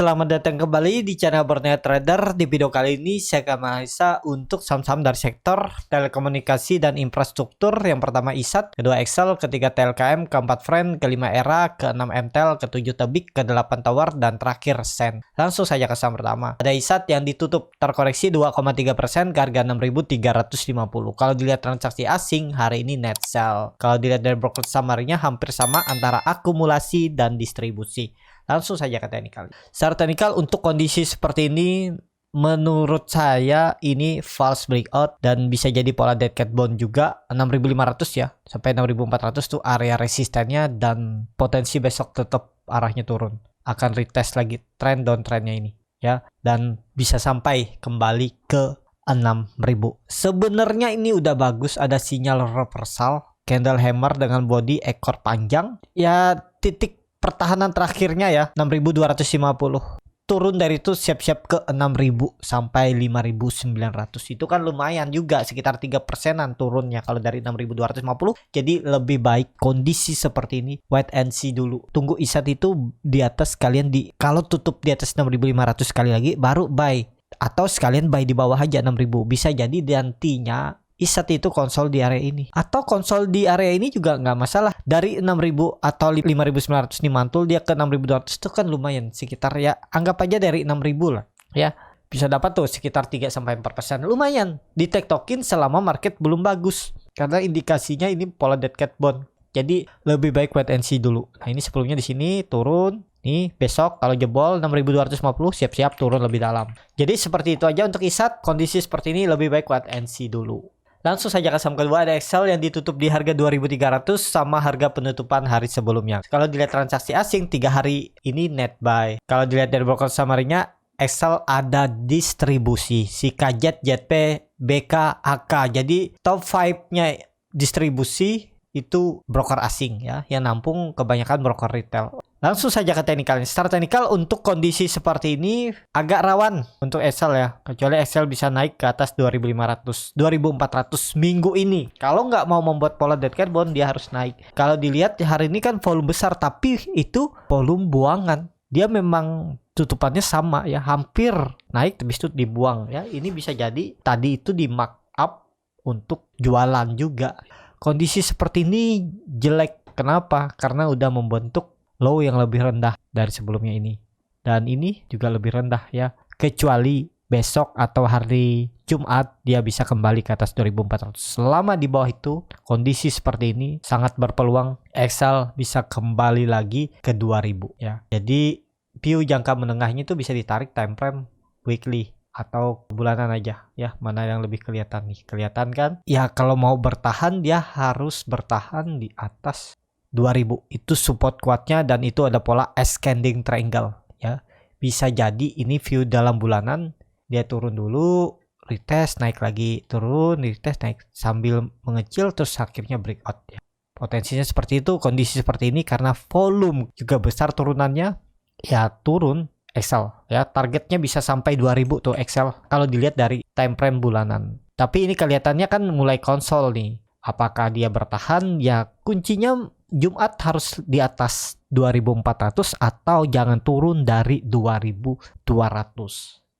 selamat datang kembali di channel Borneo Trader. Di video kali ini saya akan menganalisa untuk saham-saham dari sektor telekomunikasi dan infrastruktur. Yang pertama ISAT, kedua Excel, ketiga TLKM, keempat Friend, kelima Era, keenam MTEL, ketujuh Tebik, kedelapan Tower, dan terakhir Sen. Langsung saja ke saham pertama. Ada ISAT yang ditutup terkoreksi 2,3% ke harga 6.350. Kalau dilihat transaksi asing hari ini net sell. Kalau dilihat dari broker summary-nya hampir sama antara akumulasi dan distribusi. Langsung saja ke teknikal. Secara teknikal untuk kondisi seperti ini menurut saya ini false breakout dan bisa jadi pola dead cat bone juga 6.500 ya sampai 6.400 tuh area resistennya dan potensi besok tetap arahnya turun. Akan retest lagi trend downtrendnya ini ya dan bisa sampai kembali ke 6.000. Sebenarnya ini udah bagus, ada sinyal reversal candle hammer dengan body ekor panjang ya, titik pertahanan terakhirnya ya 6.250. Turun dari itu siap-siap ke 6.000 sampai 5.900. Itu kan lumayan juga, sekitar 3%-an turunnya kalau dari 6.250. Jadi lebih baik kondisi seperti ini wait and see dulu. Tunggu ISAT itu di atas, kalian kalau tutup di atas 6.500 sekali lagi baru buy. Atau sekalian buy di bawah aja 6.000. Bisa jadi nantinya ISAT itu konsol di area ini. Atau konsol di area ini juga nggak masalah. Dari 6.000 atau 5.900 nih mantul dia ke 6.200 itu kan lumayan. Sekitar ya anggap aja dari 6.000 lah ya. Bisa dapat tuh sekitar 3-4%. Lumayan ditektokin selama market belum bagus. Karena indikasinya ini pola dead cat bone. Jadi lebih baik wait and see dulu. Nah ini sebelumnya di sini turun. Nih besok kalau jebol 6.250 siap-siap turun lebih dalam. Jadi seperti itu aja untuk ISAT. Kondisi seperti ini lebih baik wait and see dulu. Langsung saja ke saham kedua, ada Excel yang ditutup di harga 2.300 sama harga penutupan hari sebelumnya. Kalau dilihat transaksi asing 3 hari ini net buy. Kalau dilihat dari broker summary-nya, Excel ada distribusi si KZ, JP, BK, AK. Jadi top 5-nya distribusi itu broker asing ya, yang nampung kebanyakan broker retail. Langsung saja ke teknikalnya. Secara teknikal untuk kondisi seperti ini agak rawan untuk Excel ya. Kecuali Excel bisa naik ke atas 2.500, 2.400 minggu ini. Kalau nggak mau membuat pola dead cat bone dia harus naik. Kalau dilihat hari ini kan volume besar tapi itu volume buangan. Dia memang tutupannya sama ya, hampir naik habis itu dibuang ya. Ini bisa jadi tadi itu di mark up untuk jualan juga. Kondisi seperti ini jelek. Kenapa? Karena udah membentuk low yang lebih rendah dari sebelumnya ini. Dan ini juga lebih rendah ya. Kecuali besok atau hari Jumat dia bisa kembali ke atas 2.400. Selama di bawah itu kondisi seperti ini sangat berpeluang Excel bisa kembali lagi ke 2.000 ya. Jadi view jangka menengahnya itu bisa ditarik time frame weekly atau bulanan aja ya. Mana yang lebih kelihatan nih? Kelihatan kan? Ya kalau mau bertahan dia harus bertahan di atas 2.000 itu support kuatnya dan itu ada pola ascending triangle ya. Bisa jadi ini view dalam bulanan dia turun dulu, retest naik lagi, turun, retest naik sambil mengecil terus akhirnya breakout ya. Potensinya seperti itu, kondisi seperti ini karena volume juga besar turunannya ya turun Excel ya. Targetnya bisa sampai 2.000 tuh Excel kalau dilihat dari time frame bulanan. Tapi ini kelihatannya kan mulai konsol nih. Apakah dia bertahan? Ya kuncinya Jumat harus di atas 2.400 atau jangan turun dari 2.200.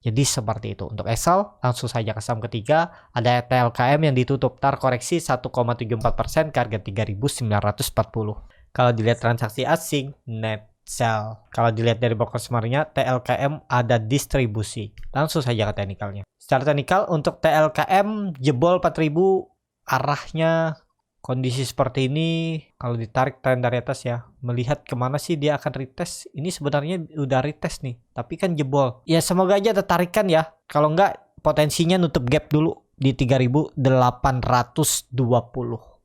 Jadi seperti itu. Untuk Excel langsung saja ke saham ketiga, ada TLKM yang ditutup terkoreksi 1,74% ke harga 3.940. Kalau dilihat transaksi asing net sell. Kalau dilihat dari broker summary-nya TLKM ada distribusi. Langsung saja ke teknikalnya. Secara teknikal untuk TLKM jebol 4.000 arahnya. Kondisi seperti ini kalau ditarik tren dari atas ya, melihat kemana sih dia akan retest. Ini sebenarnya udah retest nih, tapi kan jebol. Ya semoga aja ada tarikan ya. Kalau enggak potensinya nutup gap dulu di 3.820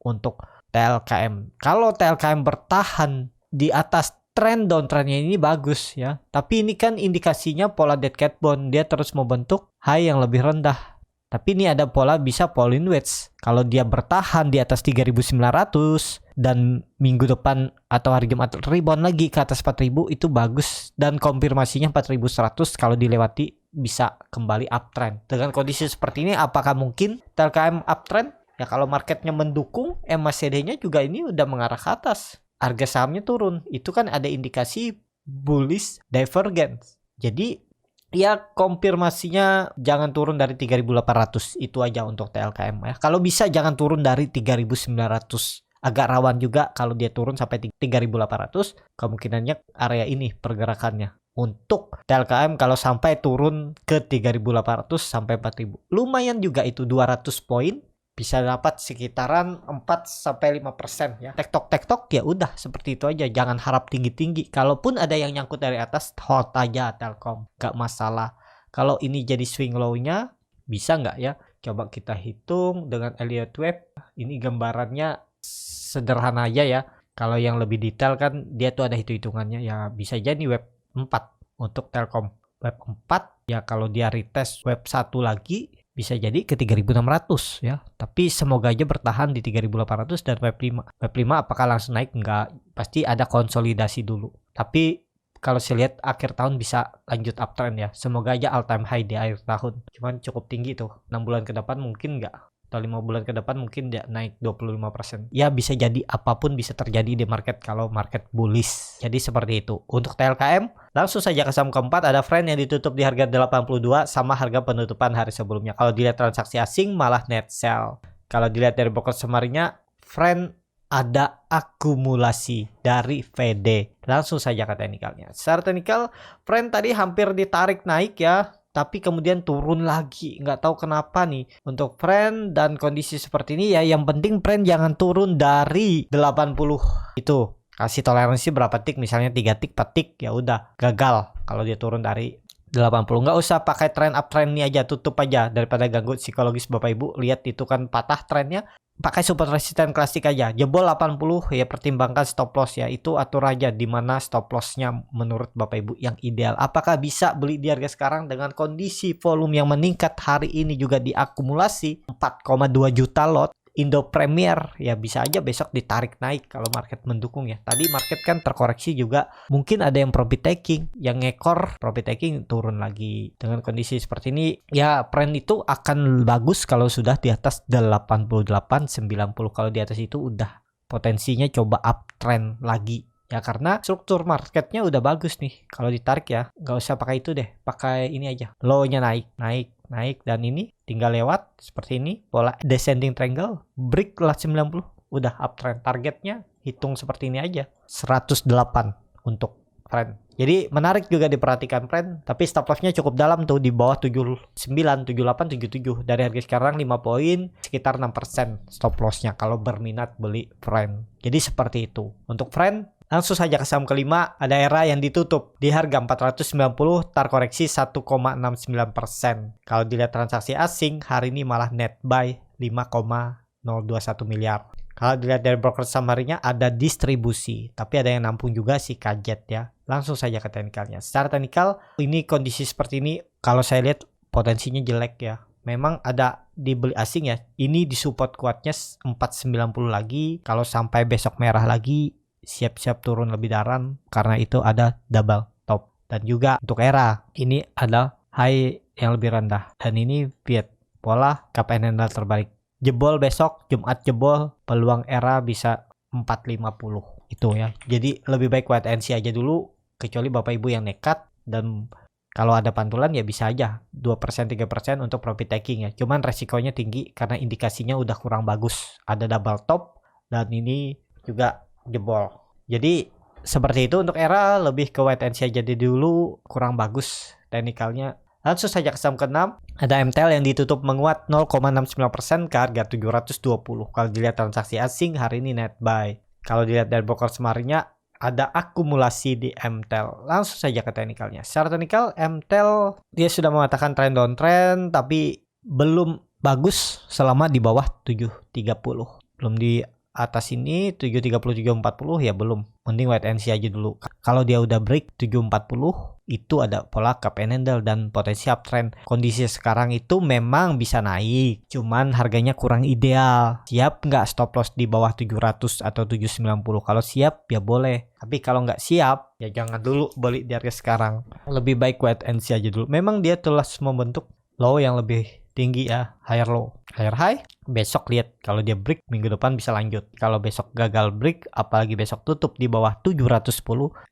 untuk TLKM. Kalau TLKM bertahan di atas tren downtrendnya ini bagus ya. Tapi ini kan indikasinya pola dead cat bone, dia terus membentuk high yang lebih rendah. Tapi ini ada pola bisa Pauline wedge. Kalau dia bertahan di atas 3.900 dan minggu depan atau hari Jumat rebound lagi ke atas 4.000 itu bagus. Dan konfirmasinya 4.100 kalau dilewati bisa kembali uptrend. Dengan kondisi seperti ini apakah mungkin TLKM uptrend? Ya kalau marketnya mendukung, MACD-nya juga ini udah mengarah ke atas. Harga sahamnya turun. Itu kan ada indikasi bullish divergence. Jadi ya konfirmasinya jangan turun dari 3.800 itu aja untuk TLKM ya. Kalau bisa jangan turun dari 3.900. Agak rawan juga kalau dia turun sampai 3.800, kemungkinannya area ini pergerakannya. Untuk TLKM kalau sampai turun ke 3.800 sampai 4.000. Lumayan juga itu 200 poin. Bisa dapat sekitaran 4-5% ya. Tektok ya udah seperti itu aja. Jangan harap tinggi-tinggi. Kalaupun ada yang nyangkut dari atas, hold aja Telkom. Gak masalah. Kalau ini jadi swing low-nya, bisa nggak ya? Coba kita hitung dengan Elliott Wave. Ini gambarannya sederhana aja ya. Kalau yang lebih detail kan dia tuh ada hitung-hitungannya ya. Bisa jadi web 4 untuk Telkom. Web 4 ya kalau dia retest web 1 lagi bisa jadi ke 3.600 ya. Tapi semoga aja bertahan di 3.800 dan web 5. Web 5 apakah langsung naik? Enggak. Pasti ada konsolidasi dulu. Tapi kalau saya lihat akhir tahun bisa lanjut uptrend ya. Semoga aja all time high di akhir tahun. Cuman cukup tinggi tuh. 6 bulan ke depan mungkin enggak. Atau 5 bulan ke depan mungkin dia naik 25%. Ya bisa jadi apapun bisa terjadi di market kalau market bullish. Jadi seperti itu. Untuk TLKM, langsung saja ke saham keempat. Ada Friend yang ditutup di harga 82 sama harga penutupan hari sebelumnya. Kalau dilihat transaksi asing malah net sell. Kalau dilihat dari broker summary-nya, Friend ada akumulasi dari VD. Langsung saja ke teknikalnya. Secara teknikal, Friend tadi hampir ditarik naik ya. Tapi kemudian turun lagi, nggak tahu kenapa nih. Untuk Friend dan kondisi seperti ini ya, yang penting Friend jangan turun dari 80 itu. Kasih toleransi berapa tik, misalnya 3 tik, 4 tik, ya udah gagal kalau dia turun dari 80. Nggak usah pakai trend uptrend ini aja, tutup aja daripada ganggu psikologis Bapak Ibu. Lihat itu kan patah trennya. Pakai support resisten klasik aja. Jebol 80 ya pertimbangkan stop loss ya. Itu atur aja di mana stop lossnya menurut Bapak Ibu yang ideal. Apakah bisa beli di harga sekarang dengan kondisi volume yang meningkat hari ini juga diakumulasi 4,2 juta lot. Indo Premier ya bisa aja besok ditarik naik kalau market mendukung ya. Tadi market kan terkoreksi juga, mungkin ada yang profit taking, yang ngekor profit taking turun lagi. Dengan kondisi seperti ini ya trend itu akan bagus kalau sudah di atas 88 90. Kalau di atas itu udah potensinya coba uptrend lagi ya, karena struktur marketnya udah bagus nih. Kalau ditarik ya nggak usah pakai itu deh, pakai ini aja, low-nya naik dan ini tinggal lewat seperti ini, pola descending triangle, break lah 90, udah uptrend. Targetnya hitung seperti ini aja, 108 untuk trend. Jadi menarik juga diperhatikan trend, tapi stop loss-nya cukup dalam tuh di bawah 79, 78, 77. Dari harga sekarang 5 poin, sekitar 6% stop loss-nya kalau berminat beli trend. Jadi seperti itu. Untuk trend langsung saja ke saham kelima, ada ERA yang ditutup di harga 490, terkoreksi 1,69%. Kalau dilihat transaksi asing, hari ini malah net buy 5,021 miliar. Kalau dilihat dari broker summary-nya ada distribusi, tapi ada yang nampung juga si kaget ya. Langsung saja ke teknikalnya. Secara teknikal, ini kondisi seperti ini, kalau saya lihat potensinya jelek ya. Memang ada dibeli asing ya. Ini disupport kuatnya 490 lagi. Kalau sampai besok merah lagi, siap-siap turun lebih dalam karena itu ada double top. Dan juga untuk ERA ini ada high yang lebih rendah dan ini Viet pola cup and handle terbalik. Jebol besok Jumat jebol, peluang ERA bisa 450 itu ya. Jadi lebih baik wait and see aja dulu, kecuali Bapak Ibu yang nekat, dan kalau ada pantulan ya bisa aja 2% 3% untuk profit taking ya. Cuman resikonya tinggi karena indikasinya udah kurang bagus. Ada double top dan ini juga jebol. Jadi seperti itu untuk ERA, lebih ke wait and see aja dulu, kurang bagus teknikalnya. Langsung saja ke saham ke-6, ada MTEL yang ditutup menguat 0,69% ke harga 720. Kalau dilihat transaksi asing hari ini net buy. Kalau dilihat dari broker summary-nya ada akumulasi di MTEL. Langsung saja ke teknikalnya. Secara teknikal MTEL dia sudah mengatakan trend downtrend tapi belum bagus selama di bawah 730. Belum di atas ini 730 740 ya belum. Mending wait and see aja dulu. Kalau dia udah break 740 itu ada pola cup and handle dan potensi uptrend. Kondisi sekarang itu memang bisa naik, cuman harganya kurang ideal. Siap nggak stop loss di bawah 700 atau 790? Kalau siap ya boleh, tapi kalau nggak siap ya jangan dulu beli di harga sekarang. Lebih baik wait and see aja dulu. Memang dia telah membentuk low yang lebih tinggi ya, higher low, higher high. Besok lihat kalau dia break minggu depan bisa lanjut. Kalau besok gagal break, apalagi besok tutup di bawah 710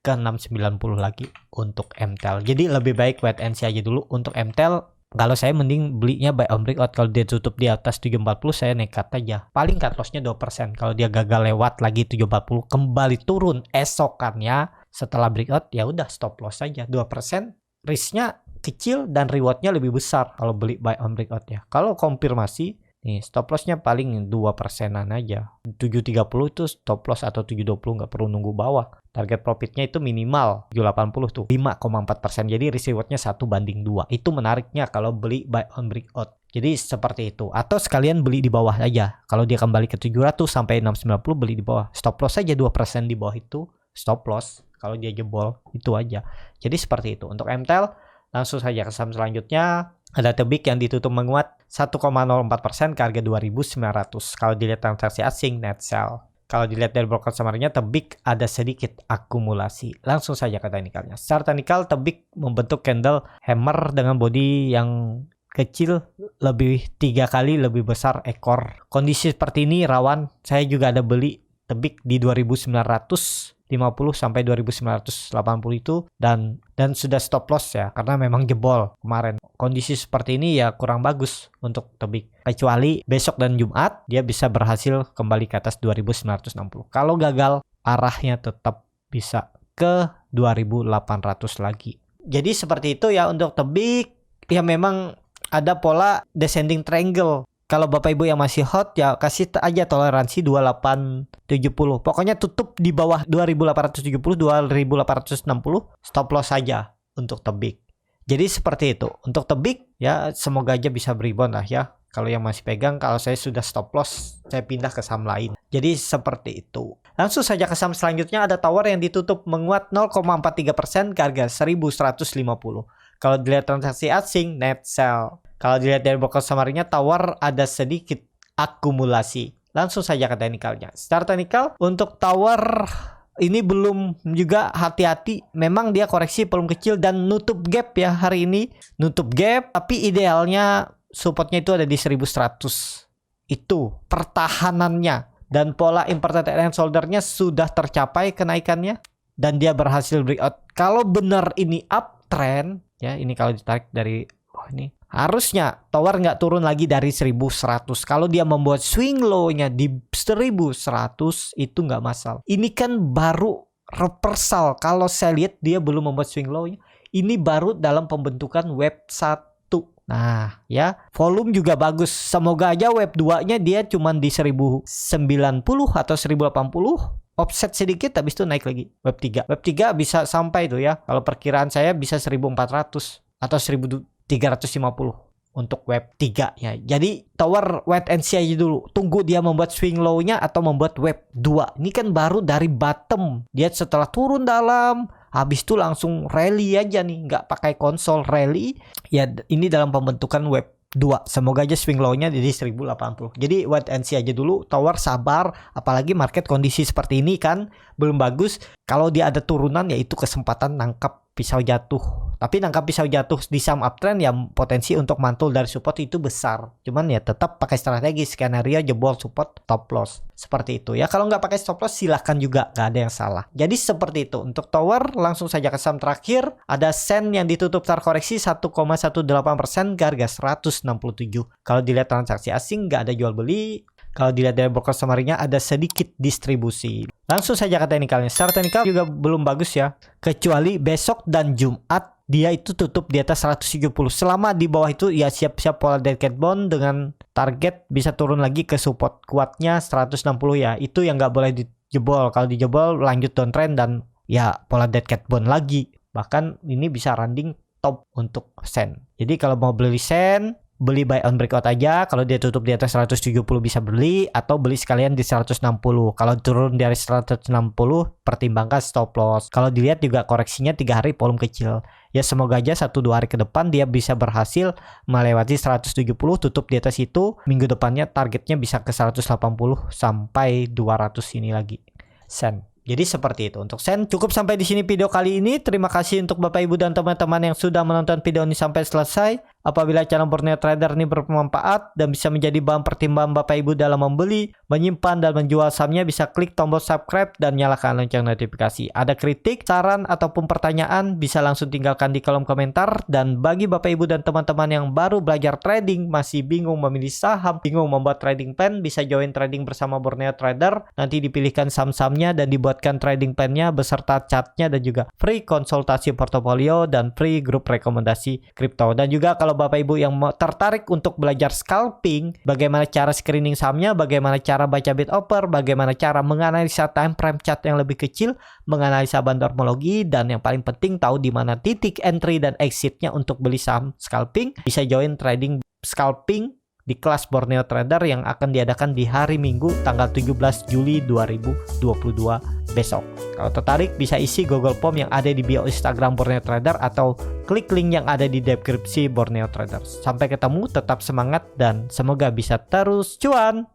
ke 690 lagi untuk MTEL. Jadi lebih baik wait and see aja dulu untuk MTEL. Kalau saya mending belinya buy on breakout. Kalau dia tutup di atas 740 saya nekat aja. Paling cut lossnya 2%. Kalau dia gagal lewat lagi 740 kembali turun esokannya setelah breakout, ya udah stop loss saja 2%. Risknya kecil dan rewardnya lebih besar kalau beli buy on breakout ya. Kalau konfirmasi nih stop lossnya paling 2%an aja. 730 itu stop loss atau 720 nggak perlu nunggu bawah. Target profitnya itu minimal 780 tuh 5,4%. Jadi risk rewardnya 1:2. Itu menariknya kalau beli buy on breakout. Jadi seperti itu. Atau sekalian beli di bawah aja. Kalau dia kembali ke 700 sampai 690 beli di bawah. Stop loss aja 2% di bawah itu stop loss. Kalau dia jebol itu aja. Jadi seperti itu. Untuk MTEL langsung saja ke saham selanjutnya. Ada Tebik yang ditutup menguat 1,04% ke harga 2.900. Kalau dilihat transaksi asing net sell. Kalau dilihat dari broker summary-nya, Tebik ada sedikit akumulasi. Langsung saja ke teknikalnya. Secara teknikal, Tebik membentuk candle hammer dengan body yang kecil, lebih 3 kali lebih besar ekor. Kondisi seperti ini rawan. Saya juga ada beli Tebik di 2.950 sampai 2.980 itu dan sudah stop loss ya karena memang jebol kemarin. Kondisi seperti ini ya kurang bagus untuk Tebik. Kecuali besok dan Jumat dia bisa berhasil kembali ke atas 2.960. Kalau gagal arahnya tetap bisa ke 2.800 lagi. Jadi seperti itu ya untuk Tebik. Ya memang ada pola descending triangle. Kalau Bapak Ibu yang masih hot ya kasih aja toleransi 2870. Pokoknya tutup di bawah 2870, 2860 stop loss saja untuk Tebik. Jadi seperti itu. Untuk Tebik ya semoga aja bisa rebound lah ya. Kalau yang masih pegang, kalau saya sudah stop loss, saya pindah ke saham lain. Jadi seperti itu. Langsung saja ke saham selanjutnya ada Tower yang ditutup menguat 0,43% ke harga 1150. Kalau dilihat transaksi asing net sell. Kalau dilihat dari broker summary-nya, Tower ada sedikit akumulasi. Langsung saja ke teknikalnya. Secara teknikal, untuk Tower ini belum juga hati-hati. Memang dia koreksi volume kecil dan nutup gap ya hari ini. Nutup gap, tapi idealnya supportnya itu ada di 1100. Itu pertahanannya. Dan pola inverted and shoulder-nya sudah tercapai kenaikannya. Dan dia berhasil breakout. Kalau benar ini uptrend, ya ini kalau ditarik dari ini harusnya Tower nggak turun lagi dari 1100. Kalau dia membuat swing low-nya di 1100 itu nggak masalah. Ini kan baru reversal. Kalau saya lihat dia belum membuat swing low-nya. Ini baru dalam pembentukan wave 1. Nah ya volume juga bagus. Semoga aja wave 2-nya dia cuma di 1090 atau 1080. Offset sedikit habis itu naik lagi wave 3. Wave 3 bisa sampai tuh ya. Kalau perkiraan saya bisa 1400 atau 1350 untuk wave 3 ya. Jadi Tower wait and see aja dulu. Tunggu dia membuat swing low-nya atau membuat wave 2. Ini kan baru dari bottom. Dia setelah turun dalam, habis itu langsung rally aja nih, nggak pakai konsol rally. Ya ini dalam pembentukan wave 2. Semoga aja swing low-nya jadi 1080. Jadi wait and see aja dulu. Tower sabar, apalagi market kondisi seperti ini kan belum bagus. Kalau dia ada turunan ya itu kesempatan nangkap pisau jatuh. Tapi nangkap pisau jatuh di saham uptrend ya potensi untuk mantul dari support itu besar. Cuman ya tetap pakai strategi skenario jebol support top loss. Seperti itu ya. Kalau nggak pakai stop loss silahkan juga, nggak ada yang salah. Jadi seperti itu. Untuk Tower langsung saja ke saham terakhir. Ada Sen yang ditutup terkoreksi 1,18% ke harga 167. Kalau dilihat transaksi asing nggak ada jual beli. Kalau dilihat dari broker summary-nya ada sedikit distribusi. Langsung saja ke teknikalnya. Secara teknikal juga belum bagus ya. Kecuali besok dan Jumat dia itu tutup di atas 170. Selama di bawah itu ya siap-siap pola dead cat bond dengan target bisa turun lagi ke support kuatnya 160 ya. Itu yang nggak boleh dijebol. Kalau dijebol lanjut downtrend dan ya pola dead cat bond lagi. Bahkan ini bisa running top untuk Sen. Jadi kalau mau beli Sen, beli buy on breakout aja. Kalau dia tutup di atas 170 bisa beli, atau beli sekalian di 160. Kalau turun dari 160 pertimbangkan stop loss. Kalau dilihat juga koreksinya 3 hari volume kecil. Ya semoga aja 1-2 hari ke depan dia bisa berhasil melewati 170, tutup di atas itu. Minggu depannya targetnya bisa ke 180 sampai 200 ini lagi Sen. Jadi seperti itu untuk Sen. Cukup sampai di sini video kali ini. Terima kasih untuk Bapak Ibu dan teman-teman yang sudah menonton video ini sampai selesai. Apabila channel Borneo Trader ini bermanfaat dan bisa menjadi bahan pertimbangan Bapak Ibu dalam membeli, menyimpan, dan menjual sahamnya, bisa klik tombol subscribe dan nyalakan lonceng notifikasi. Ada kritik, saran, ataupun pertanyaan, bisa langsung tinggalkan di kolom komentar. Dan bagi Bapak Ibu dan teman-teman yang baru belajar trading, masih bingung memilih saham, bingung membuat trading plan, bisa join trading bersama Borneo Trader. Nanti dipilihkan saham-sahamnya dan dibuatkan trading plan-nya beserta chartnya, dan juga free konsultasi portofolio dan free grup rekomendasi kripto. Dan juga kalau Bapak Ibu yang tertarik untuk belajar scalping, bagaimana cara screening sahamnya, bagaimana cara baca bid offer, bagaimana cara menganalisa time frame chart yang lebih kecil, menganalisa bandormologi, dan yang paling penting tahu di mana titik entry dan exitnya untuk beli saham scalping, bisa join trading scalping di kelas Borneo Trader yang akan diadakan di hari Minggu tanggal 17 Juli 2022 besok. Kalau tertarik bisa isi Google Form yang ada di bio Instagram Borneo Trader atau klik link yang ada di deskripsi Borneo Trader. Sampai ketemu, tetap semangat dan semoga bisa terus cuan.